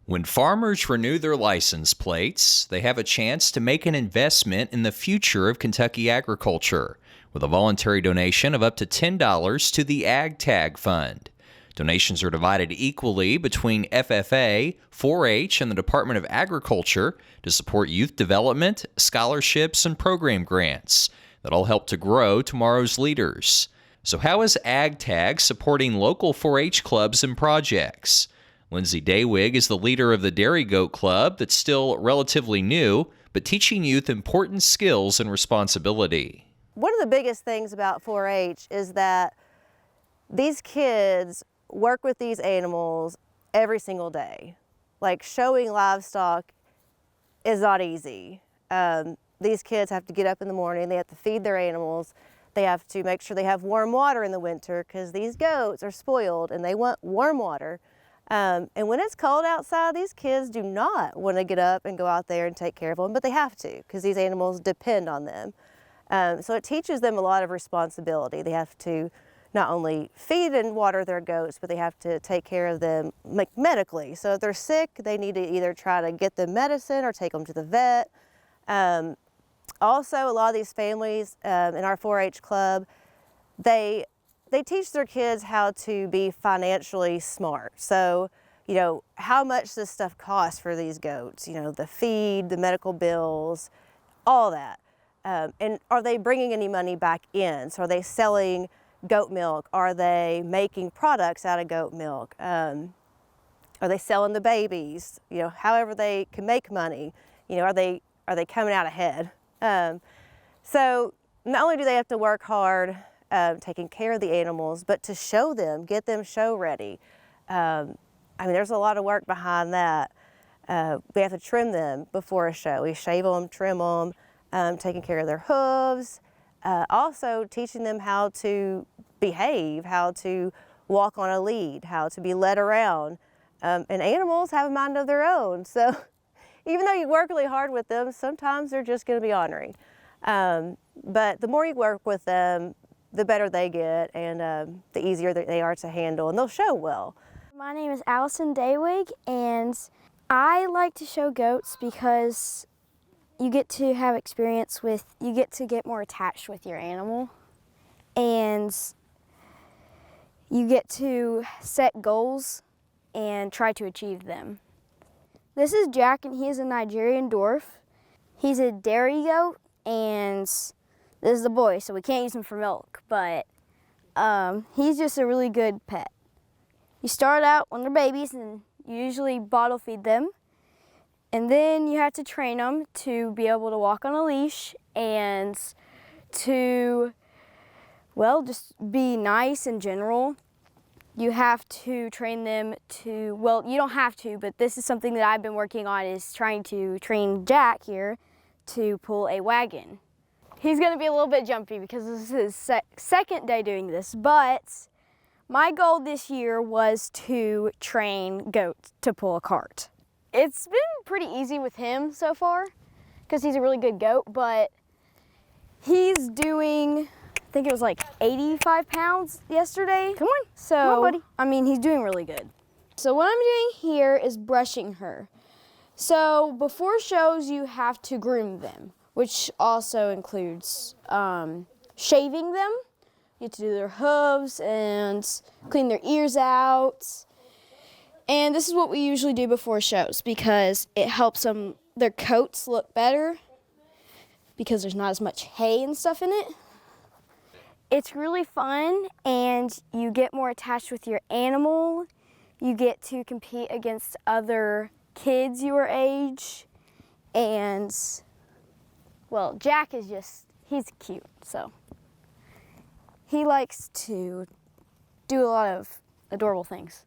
When farmers renew their license plates, they have a chance to make an investment in the future of Kentucky agriculture with a voluntary donation of up to $10 to the Ag Tag Fund. Donations are divided equally between FFA, 4-H, and the Department of Agriculture to support youth development, scholarships, and program grants that all help to grow tomorrow's leaders. So how is Ag Tag supporting local 4-H clubs and projects? Lindsay Dewig is the leader of the Dairy Goat Club that's still relatively new, but teaching youth important skills and responsibility. One of the biggest things about 4-H is that these kids work with these animals every single day. Like, showing livestock is not easy. These kids have to get up in the morning, they have to feed their animals, they have to make sure they have warm water in the winter because these goats are spoiled and they want warm water. And when it's cold outside, these kids do not want to get up and go out there and take care of them, but they have to because these animals depend on them. So it teaches them a lot of responsibility. They have to not only feed and water their goats, but they have to take care of them medically. So if they're sick, they need to either try to get them medicine or take them to the vet. Also, a lot of these families in our 4-H club, they teach their kids how to be financially smart. So, you know, how much this stuff costs for these goats, you know, the feed, the medical bills, all that. And are they bringing any money back in? So are they selling goat milk? Are they making products out of goat milk? Are they selling the babies? You know, however they can make money, you know, are they coming out ahead? So not only do they have to work hard taking care of the animals, but to show them, get them show ready. I mean, there's a lot of work behind that. We have to trim them before a show. We shave them, trim them, taking care of their hooves. Also teaching them how to behave, how to walk on a lead, how to be led around. And animals have a mind of their own. So even though you work really hard with them, sometimes they're just going to be ornery. But the more you work with them, the better they get, and the easier they are to handle, and they'll show well. My name is Allison Dewig, and I like to show goats because you get to have experience with, you get to get more attached with your animal, and you get to set goals and try to achieve them. This is Jack, and he is a Nigerian dwarf. He's a dairy goat, and this is the boy, so we can't use him for milk, but he's just a really good pet. You start out when they're babies, and you usually bottle feed them, and then you have to train them to be able to walk on a leash and to, well, just be nice in general. You have to train them to, well, you don't have to, but this is something that I've been working on, is trying to train Jack here to pull a wagon. He's gonna be a little bit jumpy because this is his second day doing this, but my goal this year was to train goats to pull a cart. It's been pretty easy with him so far because he's a really good goat, but he's doing, I think it was like 85 pounds yesterday. Come on, come on, buddy. I mean, he's doing really good. So what I'm doing here is brushing her. So before shows, you have to groom them, which also includes shaving them. You have to do their hooves and clean their ears out. And this is what we usually do before shows because it helps them, their coats look better because there's not as much hay and stuff in it. It's really fun, and you get more attached with your animal. You get to compete against other kids your age, and well, Jack is just, he's cute, so he likes to do a lot of adorable things.